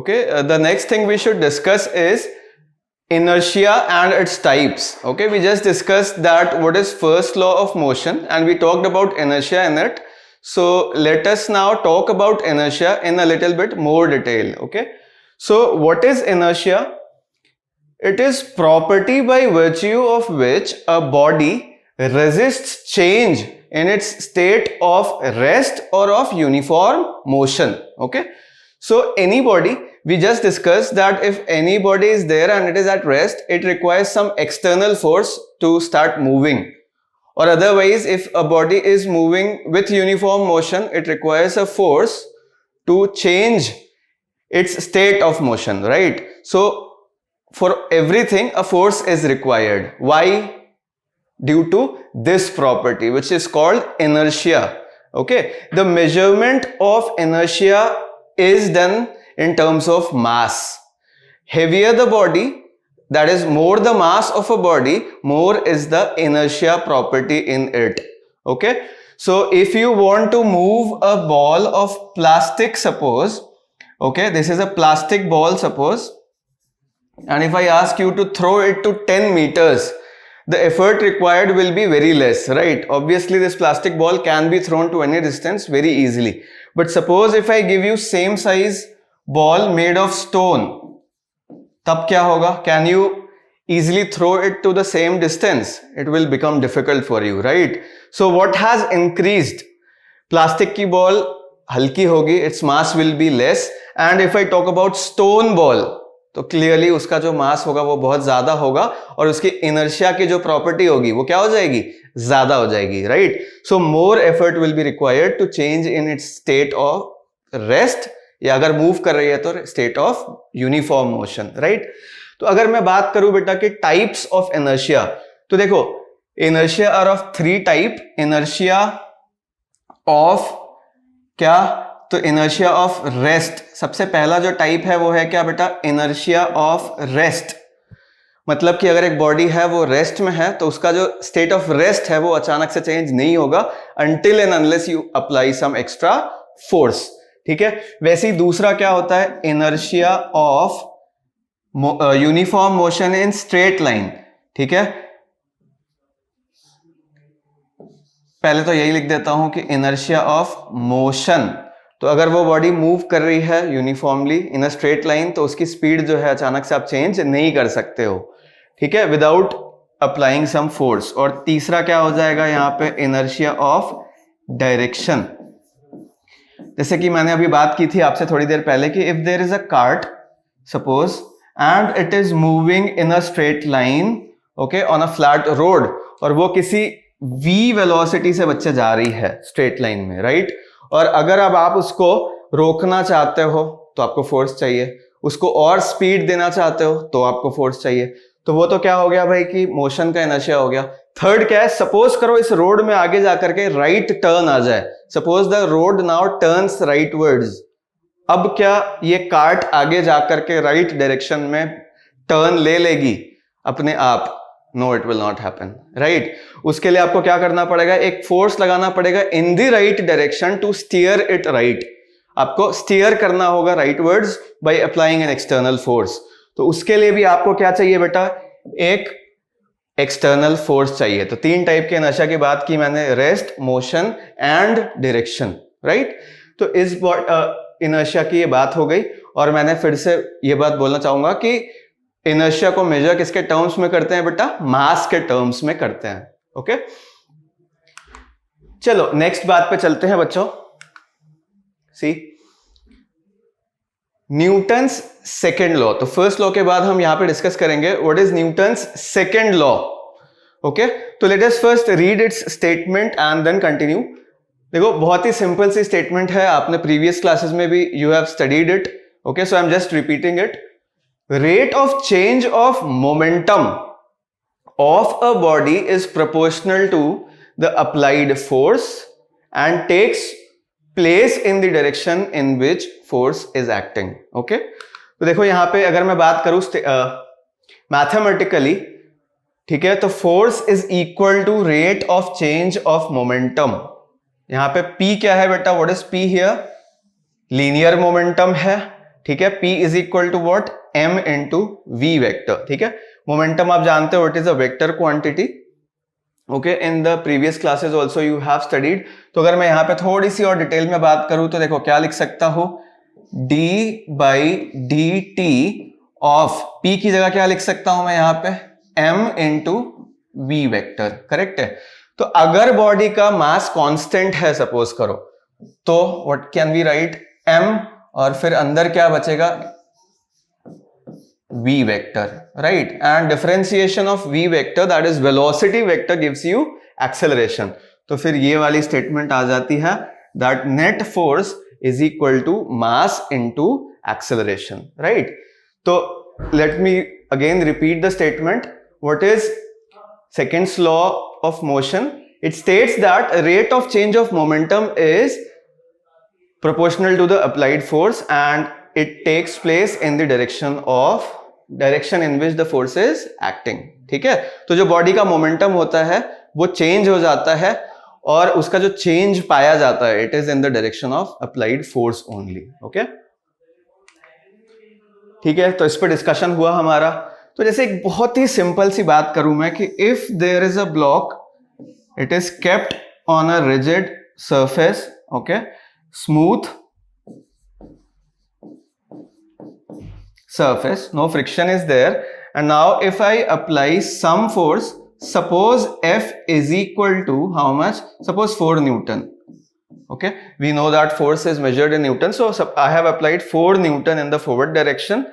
Okay, the next thing we should discuss is inertia and its types. Okay, we just discussed that what is first law of motion and we talked about inertia in it. So let us now talk about inertia in a little bit more detail. Okay, so what is inertia? It is property by virtue of which a body resists change in its state of rest or of uniform motion. Okay, so any body, we just discussed that if any body is there and it is at rest, it requires some external force to start moving, or otherwise if a body is moving with uniform motion, it requires a force to change its state of motion, right? So for everything a force is required. Why? Due to this property which is called inertia. Okay, the measurement of inertia is done in terms of mass. Heavier the body, that is more the mass of a body, more is the inertia property in it. Okay, so if you want to move a ball of plastic, suppose, okay, this is a plastic ball suppose, and if I ask you to throw it to 10 meters, the effort required will be very less, right? Obviously this plastic ball can be thrown to any distance very easily. But suppose if I give you same size ball made of stone, tab kya hoga? Can you easily throw it to the same distance? It will become difficult for you, right? So what has increased? Plastic ki ball halki hogi, its mass will be less. And if I talk about stone ball, तो clearly उसका जो मास होगा वो बहुत ज्यादा होगा और उसकी इनर्शिया की जो प्रॉपर्टी होगी वो क्या हो जाएगी? ज्यादा हो जाएगी, right? So more effort will be required to change in its state of rest, या अगर मूव कर रही है तो state of uniform motion, right? तो अगर मैं बात करूं बेटा कि टाइप्स ऑफ इनर्शिया, तो देखो inertia are of 3 type. Inertia of क्या? तो इनर्शिया ऑफ रेस्ट. सबसे पहला जो टाइप है वो है क्या बेटा? Inertia of rest. मतलब कि अगर एक बॉडी है वो रेस्ट में है तो उसका जो स्टेट ऑफ रेस्ट है वो अचानक से चेंज नहीं होगा until and unless you apply some extra force. ठीक है, वैसे ही दूसरा क्या होता है? Inertia of uniform motion in straight line. ठीक है, पहले तो यही लिख देता हूं कि इनर्शिया ऑफ मोशन, तो अगर वो बॉडी मूव कर रही है uniformly in a straight line तो उसकी स्पीड जो है अचानक से आप चेंज नहीं कर सकते हो. ठीक है, विदाउट अप्लाइंग सम फोर्स. और तीसरा क्या हो जाएगा यहां पे? Inertia of direction. जैसे कि मैंने अभी बात की थी आपसे थोड़ी देर पहले कि if there is a cart suppose and it is moving in a straight line, okay, on a flat road, और वो किसी v वेलोसिटी से बच्चे जा रही है स्ट्रेट लाइन में, राइट? और अगर अब आप उसको रोकना चाहते हो तो आपको फोर्स चाहिए, उसको और स्पीड देना चाहते हो तो आपको फोर्स चाहिए. तो वो तो क्या हो गया भाई कि मोशन का इनर्शिया हो गया. थर्ड क्या है? सपोज करो इस रोड में आगे जाकर के राइट टर्न आ जाए. Suppose the road now turns rightwards. अब क्या ये कार्ट आगे जाकर के राइट डायरेक्शन में टर्न ले लेगी अपने आप? No, it will not happen, right? उसके लिए आपको क्या करना पड़ेगा? एक फोर्स लगाना पड़ेगा in the right direction to steer it right. आपको स्टीयर करना होगा rightwards by applying an external force. तो उसके लिए भी आपको क्या चाहिए बेटा? एक एक्सटर्नल फोर्स चाहिए. तो 3 टाइप के इनर्शिया की बात की मैंने, rest, motion and direction, right? तो इस इनर्शिया की ये बात हो गई. और मैंने फिर से ये बात बोलना चाहूंगा कि इनर्शिया को मेजर किसके टर्म्स में करते हैं बेटा? मास के टर्म्स में करते हैं. ओके, चलो नेक्स्ट बात पे चलते हैं बच्चों. See, Newton's second law. तो फर्स्ट लॉ के बाद हम यहां पे डिस्कस करेंगे what is Newton's second law. Okay, तो let us first read its statement and then continue. देखो बहुत ही सिंपल सी स्टेटमेंट है, आपने प्रीवियस क्लासेस में भी you have studied it. Okay, so I am just repeating it. Rate of change of momentum of a body is proportional to the applied force and takes place in the direction in which force is acting. Okay, तो देखो यहां पे अगर मैं बात करूं mathematically, ठीक है, तो force is equal to rate of change of momentum. यहां पे p क्या है बेटा? What is p here? Linear momentum है. ठीक है, P is equal to what, m into v vector, ठीक है। मोमेंटम आप जानते हो it is a vector quantity, okay, in the previous classes also you have studied. तो अगर मैं यहाँ पे थोड़ी सी और डिटेल में बात करूं तो देखो क्या लिख सकता हूं, d by D T of p की जगह क्या लिख सकता हूं मैं यहाँ पे, m into v vector, correct है। तो अगर बॉडी का मास कांस्टेंट है सपोज करो, तो what can we write, m और फिर अंदर क्या बचेगा, v vector, right. And differentiation of v vector that is velocity vector gives you acceleration. तो फिर ये वाली स्टेटमेंट आ जाती है that net force is equal to mass into acceleration, right. तो let me again repeat the statement. What is seconds law of motion? It states that rate of change of momentum is proportional to the applied force and it takes place in the direction in which the force is acting, ठीक है। तो जो body का momentum होता है वो change हो जाता है और उसका जो चेंज पाया जाता है it is in the direction of applied force only, okay, ठीक है। तो इस पर डिस्कशन हुआ हमारा। तो जैसे एक बहुत ही सिंपल सी बात करूं मैं कि if there is a block, it is kept on a rigid surface, okay, smooth surface, no friction is there, and now if I apply some force, suppose F is equal to how much, suppose 4 Newton, okay, we know that force is measured in Newton, so I have applied 4 Newton in the forward direction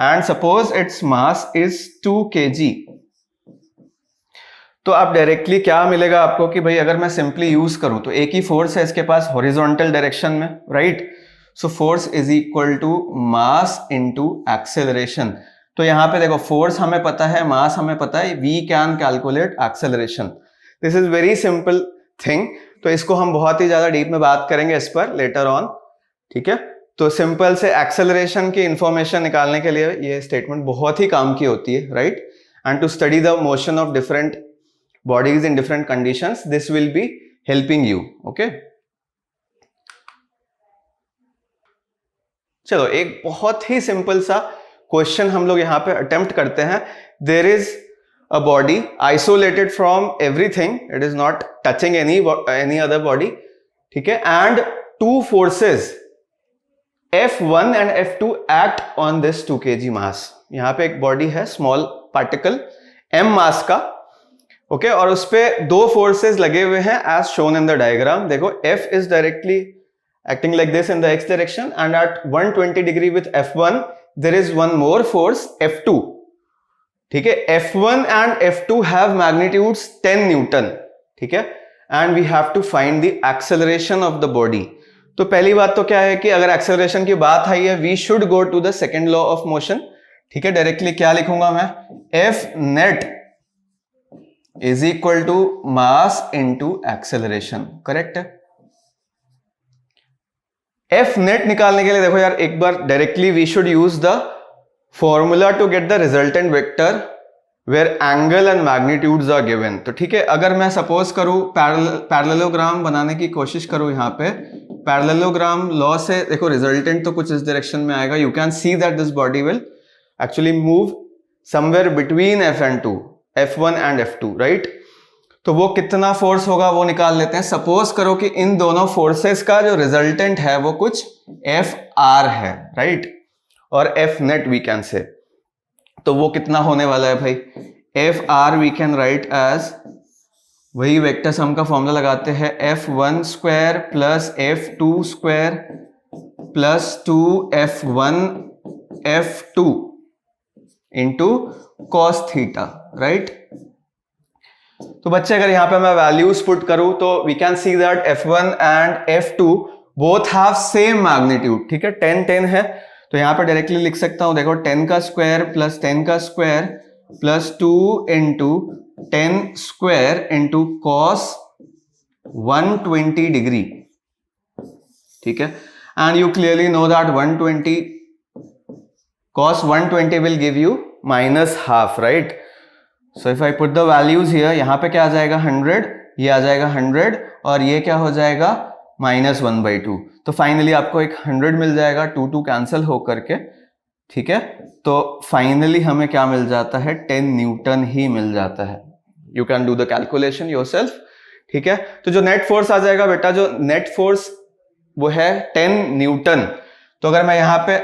and suppose its mass is 2 kg। तो आप directly क्या मिलेगा आपको कि भाई अगर मैं simply use करूं तो एक ही फोर्स है इसके पास हॉरिजॉन्टल डायरेक्शन में, right. So force is equal to mass into acceleration. तो यहां पे देखो फोर्स हमें पता है, मास हमें पता है, we can calculate acceleration. This is very simple thing. तो इसको हम बहुत ही ज्यादा डीप में बात करेंगे इस पर लेटर ऑन, ठीक है। तो सिंपल से एक्सेलरेशन की इंफॉर्मेशन निकालने के लिए ये स्टेटमेंट बहुत ही काम की होती है, right. And to study the motion of different bodies in different conditions, this will be helping you, okay। चलो एक बहुत ही सिंपल सा क्वेश्चन हम लोग यहां पे अटेम्प्ट करते हैं। There is a body isolated from everything, it is not touching any other body, ठीक है, and two forces F1 and F2 act on this 2 kg मास। यहां पे एक बॉडी है, स्मॉल पार्टिकल m मास का, ओके, और उस पे दो फोर्सेस लगे हुए हैं as shown in the diagram. देखो F is directly acting like this in the x direction and at 120 degree with F1 there is one more force F2, ठीक है। F1 and F2 have magnitudes 10 Newton, ठीक है, and we have to find the acceleration of the body। तो पहली बात तो क्या है कि अगर एक्सेलरेशन की बात आई है we should go to the second law of motion, ठीक है। डायरेक्टली क्या लिखूंगा मैं, F net is equal to mass into acceleration, correct है। F net निकालने के लिए देखो यार एक बार directly we should use the formula to get the resultant vector where angle and magnitudes are given. तो ठीक है, अगर मैं सपोज करूं पैरेललोग्राम बनाने की कोशिश करूं, यहाँ पे पैरेललोग्राम लॉ से देखो रिजल्टेंट तो कुछ इस डायरेक्शन में आएगा। You can see that this body will actually move somewhere between F1 and F2, right. तो वो कितना फोर्स होगा वो निकाल लेते हैं। सपोज करो कि इन दोनों फोर्सेस का जो रिजल्टेंट है वो कुछ Fr है, राइट, और F net we can say. तो वो कितना होने वाला है भाई, Fr we can write as, वही वेक्टर सम का फॉर्मूला लगाते हैं, F1 square plus F2 square plus 2F1 F2 into cos theta, right. तो बच्चे अगर यहां पे मैं वैल्यूज पुट करूं तो we can see that F1 and F2 both have same magnitude, ठीक है, 10 10 है। तो यहां पे डायरेक्टली लिख सकता हूं, देखो 10 का स्क्वायर प्लस 10 का square plus 2 into 10 square into cos 120 degree, ठीक है। And you clearly know that 120 cos 120 will give you minus half, right? So if I put the values here, यहाँ पे क्या आ जाएगा 100, ये आ जाएगा 100 और ये क्या हो जाएगा -1/2। तो फाइनली आपको एक 100 मिल जाएगा, 2 2 कैंसिल हो करके, ठीक है, तो फाइनली हमें क्या मिल जाता है, 10 न्यूटन ही मिल जाता है. You can do the calculation yourself. ठीक है, तो जो नेट फोर्स आ जाएगा बेटा, जो नेट फोर्स वो है 10 न्यूटन. तो अगर मैं यहाँ पे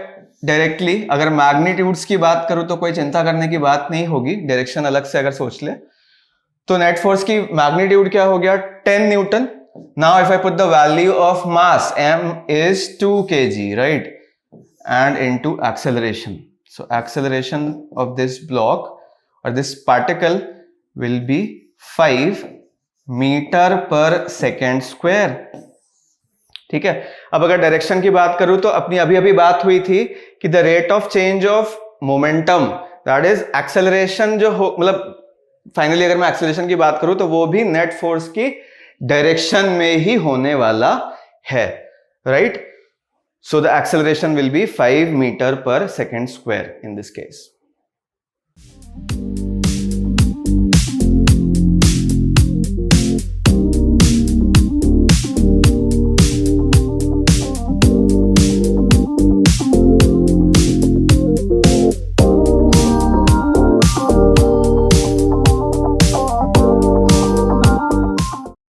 डायरेक्टली अगर मैग्नीट्यूड्स की बात करूं तो कोई चिंता करने की बात नहीं होगी, डायरेक्शन अलग से अगर सोच ले तो नेट फोर्स की मैग्नीट्यूड क्या हो गया, 10 Newton. Now if I put the value of mass m is 2 kg, right, and into acceleration. So acceleration of this block or this particle will be 5 metre per second square. ठीक है, अब अगर direction की बात करूं तो अपनी अभी अभी बात हुई थी कि the rate of change of momentum, that is acceleration जो हो, मतलब फाइनली अगर मैं एक्सेलरेशन की बात करूं तो वो भी नेट फोर्स की डायरेक्शन में ही होने वाला है, right. So the acceleration will be 5 metre per second square in this case.